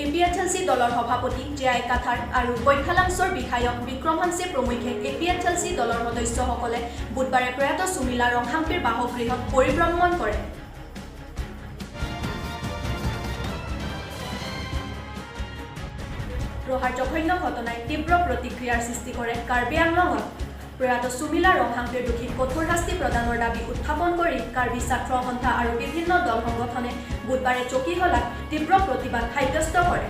এপিএচএলসি দলৰ সভাপতি জে.আই. কাথাৰ আৰু কৈঠালাংছৰ বিধায়ক বিক্ৰম হানছে প্ৰমুখ্যে এপিএচএলসি দলৰ সদস্যসকলে বুধবাৰে প্ৰয়াত সুমিলা ৰংহাম্পীৰ বাসগৃহত পৰিভ্ৰমণ কৰে। ৰহাৰ জঘন্য ঘটনাই তীব্ৰ প্ৰতিক্ৰিয়াৰ সৃষ্টি কৰে কাৰ্বি আংলঙত। প্ৰয়াত সুমিলা ৰংহাম্পীৰ দোষীক কঠোৰ শাস্তি প্ৰদানৰ দাবী উত্থাপন কৰি কাৰ্বি ছাত্ৰ সন্থা আৰু বিভিন্ন দল সংগঠনে বুধবাৰে চকীহলাত তীব্ৰ প্ৰতিবাদ সাব্যস্ত কৰে।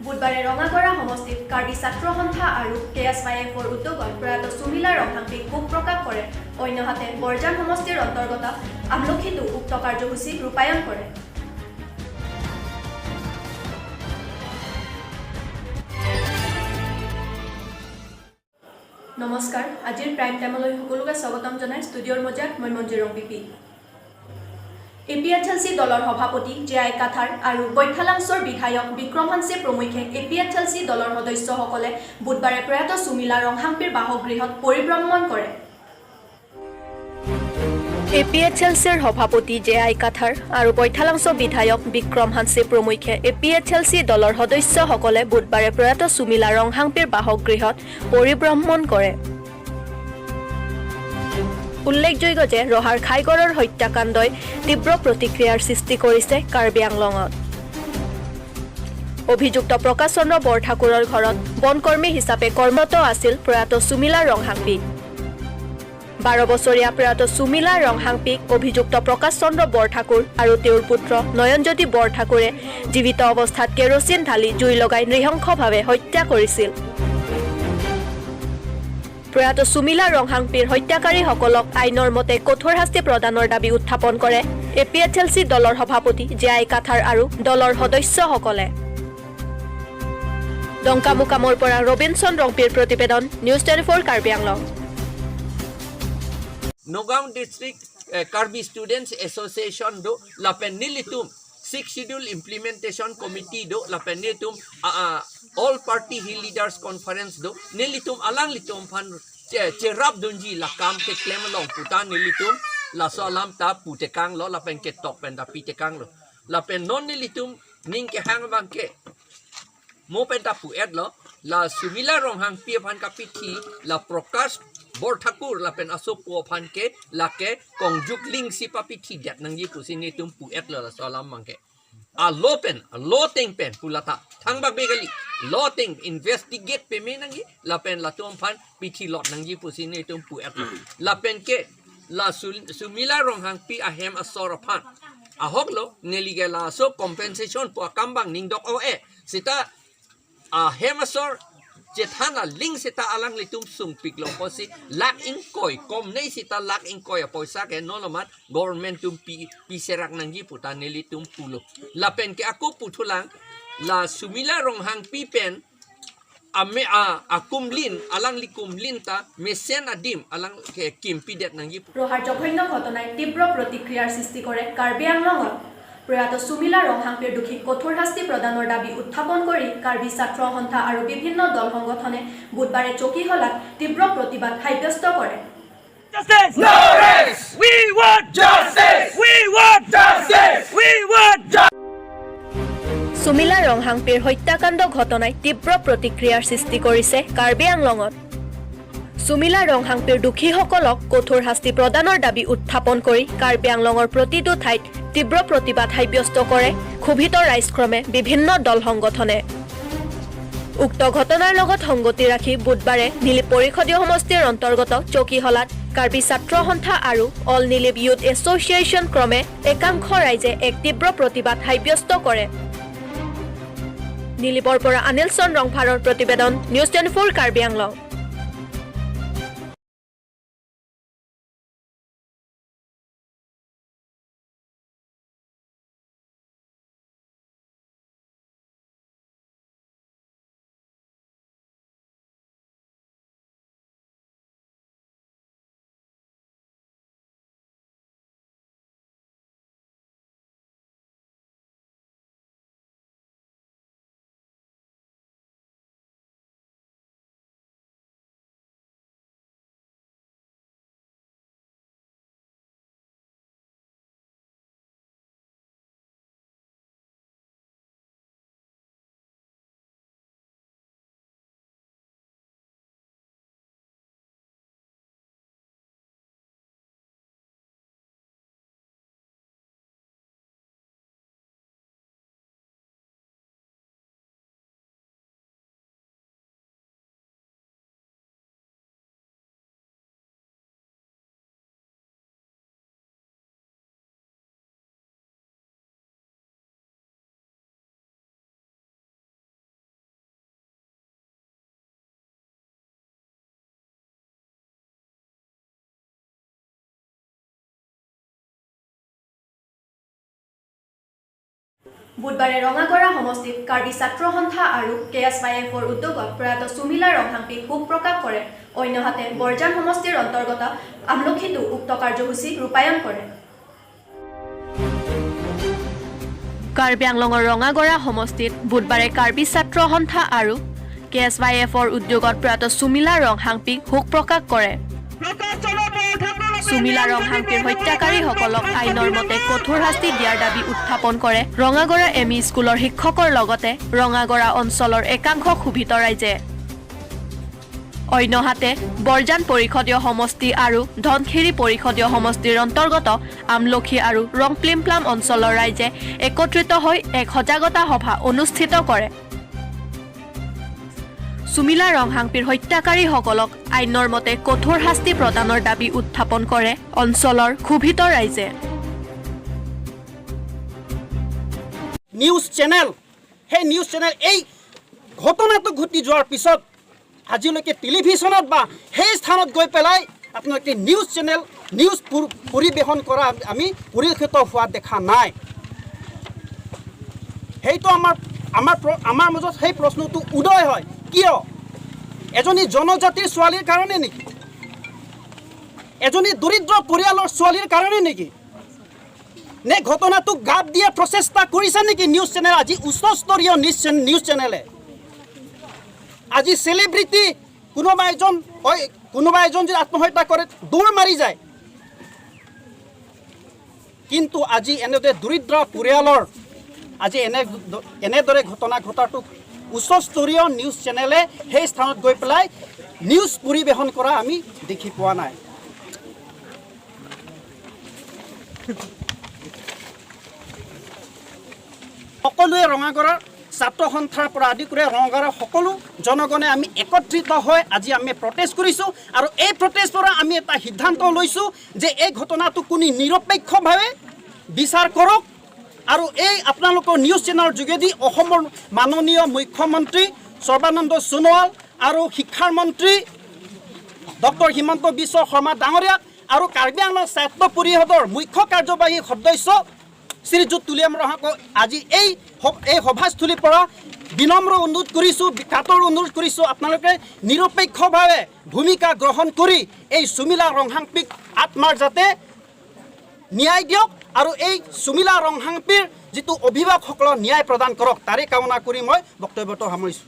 বুধবাৰে ৰঙাগড়া সমষ্টিত কাৰ্বি ছাত্ৰ সন্থা আৰু KSYF-ৰ উদ্যোগত প্ৰয়াত সুমিলা ৰংহাম্পীক শোক প্ৰকাশ কৰে। অন্যহাতে বৰজান সমষ্টিৰ অন্তৰ্গত আমলখিতো উক্ত কাৰ্যসূচী ৰূপায়ণ কৰে। নমস্কাৰ, আজিৰ প্ৰাইম টাইমলৈ সকলোকে স্বাগতম জনাই ষ্টুডিঅ'ৰ মজিয়াত মই মঞ্জুৰং বিপি। এপিএচএলসি দলৰ সভাপতি জে.আই. কাথাৰ আৰু কৈঠালাংছৰ বিধায়ক বিক্ৰম হানছে প্ৰমুখ্যে এপিএচএলসি দলৰ সদস্যসকলে বুধবাৰে প্ৰয়াত সুমিলা ৰংহাম্পীৰ বাসগৃহত পৰিভ্ৰমণ কৰে। এপিএচএলসিৰ সভাপতি জে.আই. কাথাৰ আৰু কৈঠালাংছ বিধায়ক বিক্ৰম হানছে প্ৰমুখ্যে এপিএচএলসি দলৰ সদস্যসকলে বুধবাৰে প্ৰয়াত সুমিলা ৰংহাম্পীৰ বাসগৃহত পৰিভ্ৰমণ কৰে। উল্লেখযোগ্য যে ৰহাৰ খাইগড়ৰ হত্যাকাণ্ডই তীব্ৰ প্ৰতিক্ৰিয়াৰ সৃষ্টি কৰিছে কাৰ্বি আংলঙত। অভিযুক্ত প্ৰকাশ চন্দ্ৰ বৰঠাকুৰৰ ঘৰত বনকৰ্মী হিচাপে কৰ্মৰত আছিল প্ৰয়াত সুমিলা ৰংহাম্পী। 12 বছৰীয়া প্ৰয়াত সুমিলা ৰংহাম্পীক অভিযুক্ত প্ৰকাশ চন্দ্ৰ বৰঠাকুৰ আৰু তেওঁৰ পুত্ৰ নয়নজ্যোতি বৰঠাকুৰে জীৱিত অৱস্থাত কেৰোচিন ঢালি জুই লগাই নৃশংসভাৱে হত্যা কৰিছিল। প্ৰয়াত সুমিলা ৰংহাম্পীৰ হত্যাকাৰীসকলক আইনৰ মতে কঠোৰ শাস্তি প্ৰদানৰ দাবী উত্থাপন কৰে এপিএচএলসি দলৰ সভাপতি জে.আই. কাথাৰ আৰু দলৰ সদস্যসকলে। ডংকামুকামৰ পৰা ৰবিনসন ৰংপীৰ প্ৰতিবেদন, news 24 Karbi Anglong. Nagaon District Karbi Students Association do lapen nilitum 6th Schedule Implementation Committee do lapen nilitum All Party Hill Leaders Conference do nilitum alang litum pan cerap dunji lakam ke klem long putan nilitum la salam ta putekang lo lapen ke tok pen da pitekang lo lapen non nilitum ning ke hang bang ke mo pen ta pu et lo la Sumila Ronghang pi pan kapiti la Prakash Bor-Thakur lapen asop po phanke lake kongjukling si papiti diat nang yi pusini tum pu et la salam mangke a lopen a loteng pen pulata thangbak begali loteng investigate pe me nang yi lapen la tum phan pithi lot nang yi pusini tum pu et lapen ke la Sumila Ronghang pi ahem asor phan ahok lo neligela so compensation po kambang ningdok o sita ahem asor Jethana ling sita alang litum sung piklo posi lak ingkoy kom nei sita lak ingkoy poisa ke nolomat government tum pi serak nanggi puta nelitum pulo lapen ke aku putulang la Sumila Ronghang pi pen ame akumlin alang likumlin ta mesen adim alang ke kimpidet nanggi ৰহাৰ জঘন্য ঘটনাই তীব্ৰ প্ৰতিক্ৰিয়াৰ সৃষ্টি কৰে কাৰ্বি আংলঙত। প্ৰয়াত সুমিলা ৰংহাম্পীৰ দোষীক কঠোৰ শাস্তি প্ৰদানৰ দাবী উত্থাপন কৰি কাৰ্বি ছাত্ৰ সন্থা আৰু বিভিন্ন দল সংগঠনে বুধবাৰে চকীহলাত তীব্ৰ প্ৰতিবাদ সাব্যস্ত কৰে। Justice! No race! We want justice! We want justice! We want justice! সুমিলা ৰংহাম্পীৰ হত্যাকাণ্ড ঘটনাই তীব্ৰ প্ৰতিক্ৰিয়াৰ সৃষ্টি কৰিছে কাৰ্বি আংলঙত। সুমিলা ৰংহাম্পীৰ দোষীসকলক কঠোৰ শাস্তি প্ৰদানৰ দাবী উত্থাপন কৰি কাৰ্বি আংলঙৰ প্ৰতিটো ঠাইত তীব্ৰ প্ৰতিবাদ সাব্যস্ত কৰে ক্ষোভিত ৰাইজক্ৰমে বিভিন্ন দল সংগঠনে। উক্ত ঘটনাৰ লগত সংগতি ৰাখি বুধবাৰে নীলিপ পৰিষদীয় সমষ্টিৰ অন্তৰ্গত চকীহলাত কাৰ্বি ছাত্ৰ সন্থা আৰু অল নীলিপ ইউথ এছ'চিয়েশ্যন ক্ৰমে একাংশ ৰাইজে এক তীব্ৰ প্ৰতিবাদ সাব্যস্ত কৰে। নীলিপৰ পৰা অনিলচন ৰংভাৰৰ প্ৰতিবেদন, নিউজ 24 কাৰ্বি আংলং। বুধবাৰে ৰঙাগড়া সমষ্টিত কাৰ্বি ছাত্ৰ সন্থা আৰু KSYFৰ উদ্যোগত প্ৰয়াত সুমিলা ৰংহাংপীক শোক প্ৰকাশ কৰে। অন্যহাতে বৰজান সমষ্টিৰ অন্তৰ্গত আমলখিতো উক্ত কাৰ্যসূচী ৰূপায়ণ কৰে। কাৰ্বি আংলঙৰ ৰঙাগড়া সমষ্টিত বুধবাৰে কাৰ্বি ছাত্ৰ সন্থা আৰু KSYFৰ উদ্যোগত প্ৰয়াত সুমিলা ৰংহাংপীক শোক প্ৰকাশ কৰে। সুমিলা ৰংহাংপীৰ হত্যাকাৰীসকলক আইনৰ মতে কঠোৰ শাস্তি দিয়াৰ দাবী উত্থাপন কৰে ৰঙাগড়া ME স্কুলৰ শিক্ষকৰ লগতে ৰঙাগড়া অঞ্চলৰ একাংশ ক্ষোভিত ৰাইজে। অন্যহাতে বৰজান পৰিষদীয় সমষ্টি আৰু ধনখিৰি পৰিষদীয় সমষ্টিৰ অন্তৰ্গত আমলখি আৰু ৰংপ্লিমপ্লাম অঞ্চলৰ ৰাইজে একত্ৰিত হৈ এক সজাগতা সভা অনুষ্ঠিত কৰে। সুমিলা ৰংহাংপীৰ হত্যাকাৰীসকলক আইনৰ মতে কঠোৰ শাস্তি প্ৰদানৰ দাবী উত্থাপন কৰে অঞ্চলৰ ক্ষোভিত ৰাইজে। নিউজ চেনেল সেই নিউজ চেনেল এই ঘটনাটো ঘটি যোৱাৰ পিছত আজিলৈকে টেলিভিশ্যনত বা সেই স্থানত গৈ পেলাই আপোনালোকে নিউজ চেনেল নিউজ পৰিৱেশন কৰা আমি পৰিলক্ষিত হোৱা দেখা নাই। সেইটো আমাৰ মাজত সেই প্ৰশ্নটো উদয় হয়, কিয় এজনী জনজাতিৰ ছোৱালীৰ কাৰণে নেকি, এজনী দৰিদ্ৰ পৰিয়ালৰ ছোৱালীৰ কাৰণে নেকি, নে ঘটনাটোক গাপ দিয়া প্ৰচেষ্টা কৰিছে নেকি নিউজ চেনেল? আজি উচ্চস্তৰীয় নিউজ চেনেলে আজি চেলিব্ৰিটি কোনোবা এজন যদি আত্মহত্যা কৰে দৌৰ মাৰি যায়, কিন্তু আজি এনেদৰে দৰিদ্ৰ পৰিয়ালৰ আজি এনেদৰে ঘটনা ঘটাটো উচ্চস্তৰীয় নিউজ চেনেলে সেই স্থানত গৈ পেলাই নিউজ পৰিৱেশন কৰা আমি দেখি পোৱা নাই। সকলোৱে ৰঙাগড়াৰ ছাত্ৰ সন্থাৰ পৰা আদি কৰি ৰঙাগড়াৰ সকলো জনগণে আমি একত্ৰিত হৈ আজি আমি প্ৰটেষ্ট কৰিছোঁ আৰু এই প্ৰটেষ্টৰ পৰা আমি এটা সিদ্ধান্ত লৈছোঁ যে এই ঘটনাটো কোনো নিৰপেক্ষভাৱে বিচাৰ কৰক আৰু এই আপোনালোকৰ নিউজ চেনেলৰ যোগেদি অসমৰ মাননীয় মুখ্যমন্ত্ৰী সৰ্বানন্দ সোণোৱাল আৰু শিক্ষাৰ মন্ত্ৰী ডক্টৰ হিমন্ত বিশ্ব শৰ্মা ডাঙৰীয়াক আৰু কাৰ্বি আংলং ছাত্ৰ পৰিষদৰ মুখ্য কাৰ্যবাহী সদস্য শ্ৰীযুত তুলিয়াম ৰহাকক আজি এই সভাস্থলীৰ পৰা বিনম্ৰ অনুৰোধ কৰিছোঁ, কাতৰ অনুৰোধ কৰিছোঁ, আপোনালোকে নিৰপেক্ষভাৱে ভূমিকা গ্ৰহণ কৰি এই সুমিলা ৰংহাংপীক আত্মাৰ যাতে ন্যায় দিয়ক আৰু এই সুমিলা ৰংহাংপীৰ যিটো অভিভাৱকসকলক ন্যায় প্ৰদান কৰক তাৰে কামনা কৰি মই বক্তব্যটো সামৰিছোঁ।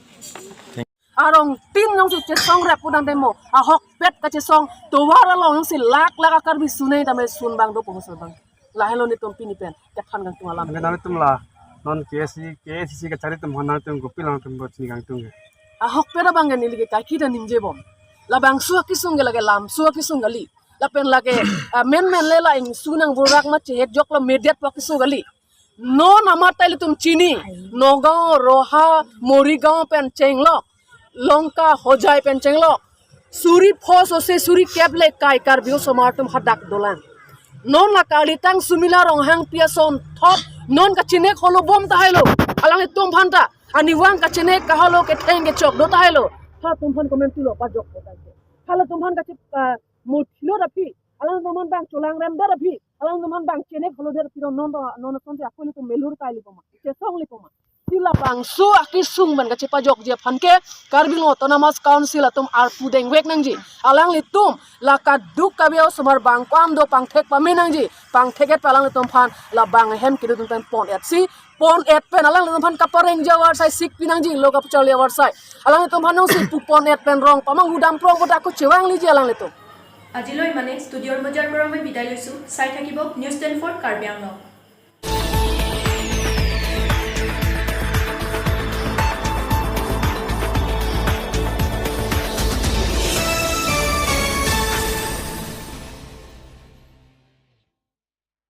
Arong tin nong si cesong repudan demo ahok pet ka cesong towara lo nong si lak akar bi sunai dame sun bang do pohosol bang lahelo ni tom pini pen tekhan gang tung alam nami tum la non KSC ka cari tum hona tum gopil lang tum bot ni gang tung ahok pera bang ni lige ka kita nimje bom la bang suwa kisung lage lam suwa kisung gali la pen lage men lela ing sunang burak ma chehet jok la mediat pa kisung gali non amatai tum chini nogao roha morigao pen chenglo Lanka हो जाए पेंचेंगलो सूरी फोस ओसे सूरी केबले काय car बियो समाटम हदाक दोलान non ला कालितांग सुमिला रोंहांग पियासोन थप non का चिने खोलो बम ताहेलो अलंग तुम भांता अनि वांग का चिने कहलो के ठेंगे चोक दो ताहेलो था तुम भान कमेंट लो पा जोक ताके हालो तुम भान का चिप मुठलो रफी अलंग तुम भान बांग चोलांग रेम दर रफी अलंग तुम भान बांग चिने खोलो दर पिरो नॉन सोंते अकोले तो मेलुर काली पमा चेसोंग ले पमा sila bang su aki sung ban kaci pajok dia phanke Karbing Autonomous Council atum ar pudeng wek nangji alang litum laka duk kabio sumar bang kwam do pangthek pamenangji pangtheket palang litum phan la bang hem kidu tum pon et pen alang litum phan kapareng jawar sai sik pinangji loga pchali awar sai alang litum phan nong si pon et pen rong pamang udam pro bota ko chewang liji alang litum আজিলৈ মানে ষ্টুডিঅ'ৰ মজাৰ পৰা মই বিদায় লৈছোঁ। চাই থাকিব news 10 Karbi Anglong.